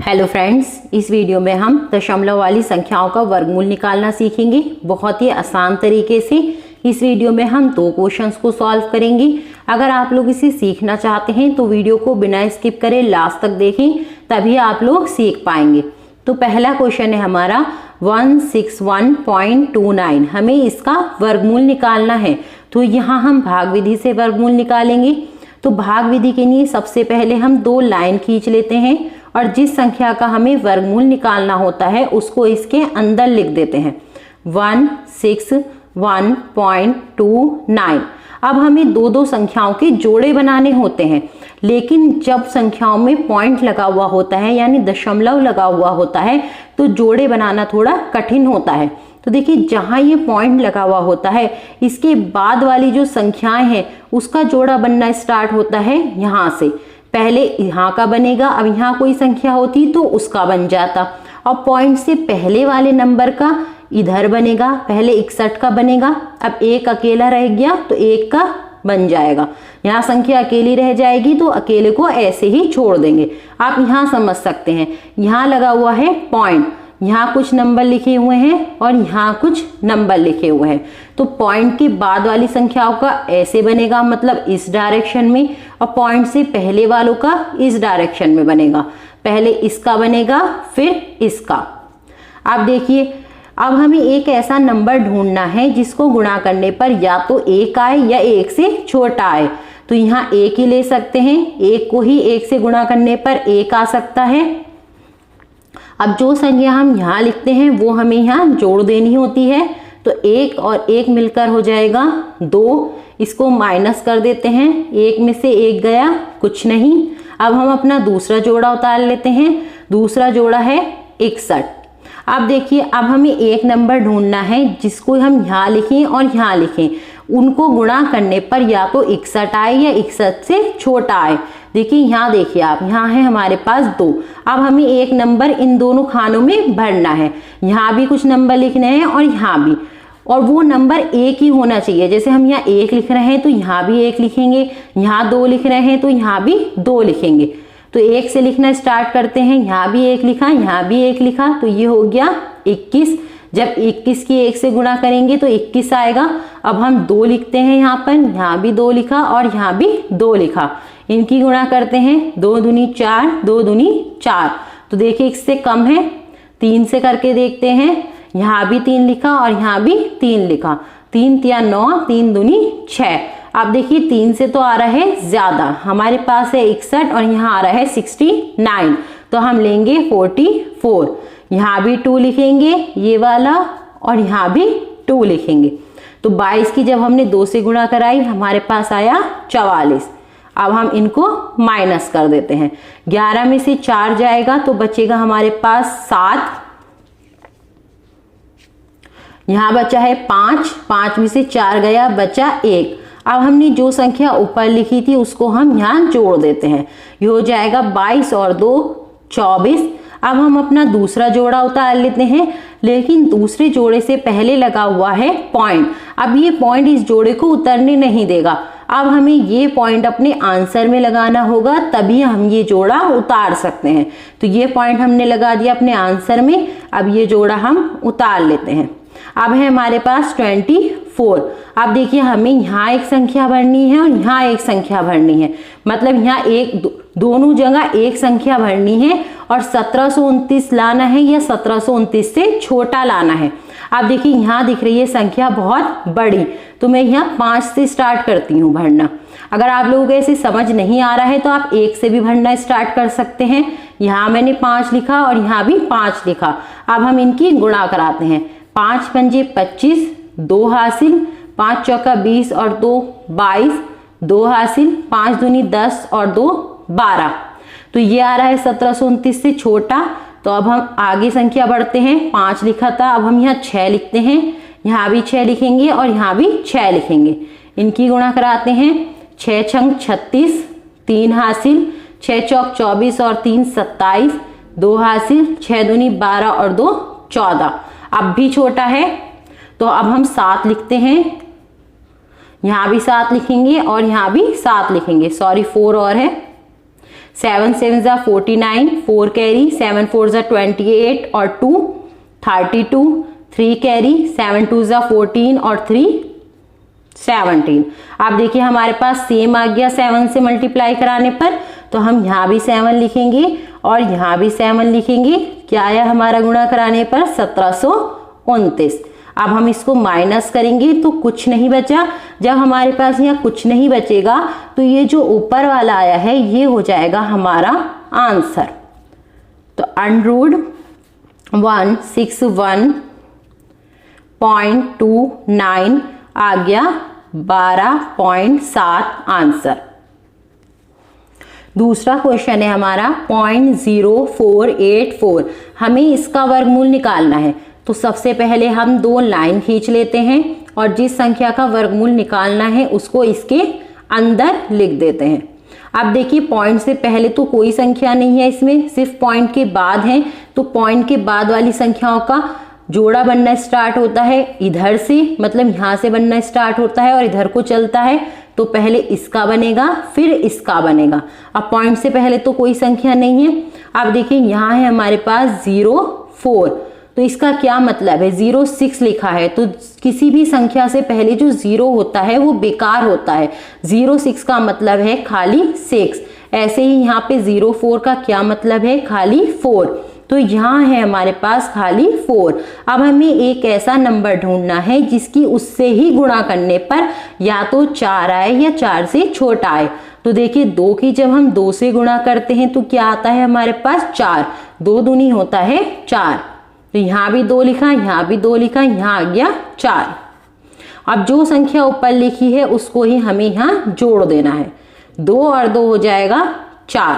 Hello friends, इस video में हम दशमलव वाली संख्याओं का वर्गमूल निकालना सीखेंगे बहुत ही आसान तरीके से। इस वीडियो में हम 2 क्वेश्चंस को सॉल्व करेंगे। अगर आप लोग इसे सीखना चाहते हैं तो वीडियो को बिना स्किप करे लास्ट तक देखें, तभी आप लोग सीख पाएंगे। तो पहला क्वेश्चन है हमारा 161.29। हमें इसका वर्गमूल निकालना है, तो यहाँ हम भाग विधि से वर्गमूल निकालेंगे। तो भाग विधि के लिए सबसे पहले हम 2 लाइन खींच लेते हैं और जिस संख्या का हमें वर्गमूल निकालना होता है उसको इसके अंदर लिख देते हैं 161.29। अब हमें दो संख्याओं के जोड़े बनाने होते हैं, लेकिन जब संख्याओं में पॉइंट लगा हुआ होता है यानी दशमलव लगा हुआ होता है तो जोड़े बनाना थोड़ा कठिन होता है। तो देखिए, जहां ये पॉइंट लगा हुआ होता है इसके बाद वाली जो संख्याएं हैं उसका जोड़ा बनना स्टार्ट होता है यहाँ से। पहले यहाँ का बनेगा, अब यहाँ कोई संख्या होती तो उसका बन जाता, और पॉइंट से पहले वाले नंबर का इधर बनेगा। पहले 61 का बनेगा, अब एक अकेला रह गया तो 1 का बन जाएगा। यहाँ संख्या अकेली रह जाएगी तो अकेले को ऐसे ही छोड़ देंगे। आप यहाँ समझ सकते हैं, यहाँ लगा हुआ है पॉइंट, यहाँ कुछ नंबर लिखे हुए हैं और यहाँ कुछ नंबर लिखे हुए हैं। तो पॉइंट के बाद वाली संख्याओं का ऐसे बनेगा, मतलब इस डायरेक्शन में, और पॉइंट से पहले वालों का इस डायरेक्शन में बनेगा। पहले इसका बनेगा फिर इसका। अब देखिए, अब हमें एक ऐसा नंबर ढूंढना है जिसको गुणा करने पर या तो 1 आए या 1 से छोटा आए। तो यहाँ 1 ही ले सकते हैं, 1 को ही 1 से गुणा करने पर 1 आ सकता है। अब जो संख्या हम यहाँ लिखते हैं वो हमें यहाँ जोड़ देनी होती है, तो 1 और 1 मिलकर हो जाएगा 2। इसको माइनस कर देते हैं, 1 में से 1 गया, कुछ नहीं। अब हम अपना दूसरा जोड़ा उतार लेते हैं। दूसरा जोड़ा है 61। अब देखिए, अब हमें एक नंबर ढूंढना है जिसको हम यहाँ लिखें और यहाँ लिखें, उनको गुणा करने पर या तो 61 आए या 61 से छोटा आए। देखिए, यहाँ देखिए आप, यहाँ है हमारे पास 2। अब हमें एक नंबर इन दोनों खानों में भरना है। यहाँ भी कुछ नंबर लिखने हैं और यहाँ भी, और वो नंबर एक ही होना चाहिए। जैसे हम यहाँ 1 लिख रहे हैं तो यहाँ भी 1 लिखेंगे, यहाँ 2 लिख रहे हैं तो यहाँ भी 2 लिखेंगे। तो 1 से लिखना स्टार्ट करते हैं, यहाँ भी 1 लिखा, यहाँ भी 1 लिखा, तो ये हो गया 21। जब 21 की 1 से गुणा करेंगे तो 21 आएगा। अब हम 2 लिखते हैं यहाँ पर, यहाँ भी 2 लिखा और यहाँ भी 2 लिखा। इनकी गुणा करते हैं, 2 दूनी 4, 2 दूनी 4। तो देखिए, इससे कम है, 3 से करके देखते हैं। यहाँ भी 3 लिखा और यहाँ भी 3 लिखा, 3 तिया 9, 3 दूनी 6। अब देखिए, 3 से तो आ रहा है ज्यादा, हमारे पास है 61 और यहाँ आ रहा है 69, तो हम लेंगे 44। यहाँ भी 2 लिखेंगे ये वाला, और यहाँ भी 2 लिखेंगे। तो 22 की जब हमने 2 से गुणा कराई हमारे पास आया 44। अब हम इनको माइनस कर देते हैं, 11 में से 4 जाएगा तो बचेगा हमारे पास 7। यहाँ बचा है 5, 5 में से 4 गया, बचा 1। अब हमने जो संख्या ऊपर लिखी थी उसको हम यहाँ जोड़ देते हैं, ये हो जाएगा 22 और 2 24। अब हम अपना दूसरा जोड़ा उतार लेते हैं, लेकिन दूसरे जोड़े से पहले लगा हुआ है पॉइंट। अब ये पॉइंट इस जोड़े को उतरने नहीं देगा। अब हमें ये पॉइंट अपने आंसर में लगाना होगा, तभी हम ये जोड़ा उतार सकते हैं। तो ये पॉइंट हमने लगा दिया अपने आंसर में। अब ये जोड़ा हम उतार लेते हैं। अब है हमारे पास 24। अब देखिए, हमें यहाँ एक संख्या भरनी है और यहाँ एक संख्या भरनी है, मतलब यहाँ दोनों जगह एक संख्या भरनी है और 1729 लाना है या 1729 से छोटा लाना है। अब देखिए, यहाँ दिख रही है संख्या बहुत बड़ी, तो मैं यहाँ 5 से स्टार्ट करती हूँ भरना। अगर आप लोगों को ऐसे समझ नहीं आ रहा है तो आप 1 से भी भरना स्टार्ट कर सकते हैं। यहाँ मैंने 5 लिखा और यहाँ भी 5 लिखा। अब हम इनकी गुणा कराते हैं, 5 पंजे 25, 2 हासिल, 5 चौका 20 और 2 22, 2 हासिल, 5 दूनी 10 और 2 12। तो ये आ रहा है 1729 से छोटा। तो अब हम आगे संख्या बढ़ते हैं, 5 लिखा था, अब हम यहाँ 6 लिखते हैं, यहाँ भी 6 लिखेंगे और यहाँ भी 6 लिखेंगे। इनकी गुणा कराते हैं, 6 छंग 36, 3 हासिल, 6 चौक 24 और 3 27, 2 हासिल, 6 दूनी 12 और 2 14। अब भी छोटा है तो अब हम 7 लिखते हैं, यहाँ भी 7 लिखेंगे और यहाँ भी 7 लिखेंगे, सॉरी 4 और है। 7 7 जा 49, 4 कैरी, 7 4 जा 28 और 2 32, 3 कैरी, 7 2 जा 14 और 3 17। आप देखिए हमारे पास सेम आ गया 7 से मल्टीप्लाई कराने पर, तो हम यहाँ भी 7 लिखेंगे और यहाँ भी 7 लिखेंगे। क्या आया हमारा गुणा कराने पर? 1729। अब हम इसको माइनस करेंगे तो कुछ नहीं बचा। जब हमारे पास यहाँ कुछ नहीं बचेगा तो ये जो ऊपर वाला आया है ये हो जाएगा हमारा आंसर। तो √161.29 आ गया 12.7 आंसर। दूसरा क्वेश्चन है हमारा 0.0484। हमें इसका वर्गमूल निकालना है। तो सबसे पहले हम 2 लाइन खींच लेते हैं और जिस संख्या का वर्गमूल निकालना है उसको इसके अंदर लिख देते हैं। अब देखिए पॉइंट से पहले तो कोई संख्या नहीं है इसमें, सिर्फ पॉइंट के बाद है। तो पॉइंट के बाद वाली संख्याओं का जोड़ा बनना स्टार्ट होता है इधर से, मतलब यहां से बनना स्टार्ट होता है और इधर को चलता है। तो पहले इसका बनेगा फिर इसका बनेगा। अब पॉइंट से पहले तो कोई संख्या नहीं है। अब देखिए यहाँ है हमारे पास 04, तो इसका क्या मतलब है? 06 लिखा है तो किसी भी संख्या से पहले जो 0 होता है वो बेकार होता है। 06 का मतलब है खाली 6। ऐसे ही यहाँ पे 04 का क्या मतलब है? खाली 4। तो यहाँ है हमारे पास खाली 4। अब हमें एक ऐसा नंबर ढूंढना है जिसकी उससे ही गुणा करने पर या तो 4 आए या 4 से छोटा आए। तो देखिए 2 की जब हम 2 से गुणा करते हैं तो क्या आता है हमारे पास? 4। 2 दूनी होता है 4। तो यहाँ भी 2 लिखा, यहाँ भी 2 लिखा, यहाँ आ गया 4। अब जो संख्या ऊपर लिखी है उसको ही हमें यहाँ जोड़ देना है। 2 और 2 हो जाएगा 4।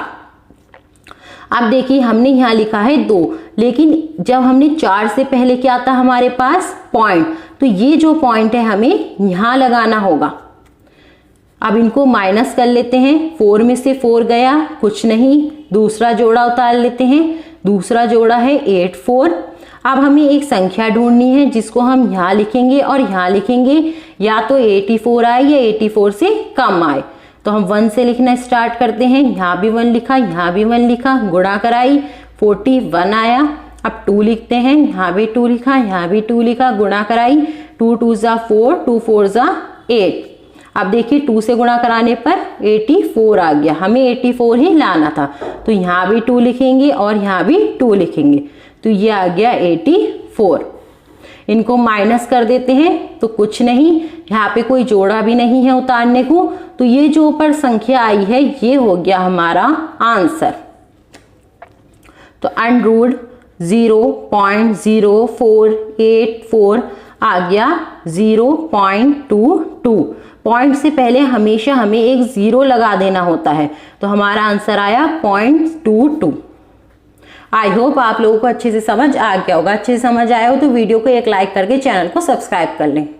अब देखिए हमने यहाँ लिखा है 2, लेकिन जब हमने 4 से पहले क्या था हमारे पास? पॉइंट। तो ये जो पॉइंट है हमें यहाँ लगाना होगा। अब इनको माइनस कर लेते हैं। 4 में से 4 गया, कुछ नहीं। दूसरा जोड़ा उतार लेते हैं। दूसरा जोड़ा है 84। अब हमें एक संख्या ढूंढनी है जिसको हम यहाँ लिखेंगे और यहाँ लिखेंगे, या तो 84 आए या 84 से कम आए। तो हम 1 से लिखना स्टार्ट करते हैं। यहाँ भी 1 लिखा, यहाँ भी 1 लिखा, गुणा कराई, 41 आया। अब 2 लिखते हैं, यहाँ भी 2 लिखा, यहाँ भी 2 लिखा, गुणा कराई, 2 2 जा 4, 2 4 जा 8। अब देखिए 2 से गुणा कराने पर 84 आ गया। हमें 84 ही लाना था। तो यहाँ भी 2 लिखेंगे और यहाँ भी 2 लिखेंगे, तो ये आ गया 84। इनको माइनस कर देते हैं तो कुछ नहीं, यहाँ पे कोई जोड़ा भी नहीं है उतारने को। तो ये जो ऊपर संख्या आई है ये हो गया हमारा आंसर। तो √0.0484 आ गया 0.22। पॉइंट से पहले हमेशा हमें एक 0 लगा देना होता है। तो हमारा आंसर आया 0.22। आई होप आप लोगों को अच्छे से समझ आ गया होगा। अच्छे से समझ आया हो तो वीडियो को एक लाइक करके चैनल को सब्सक्राइब कर लें।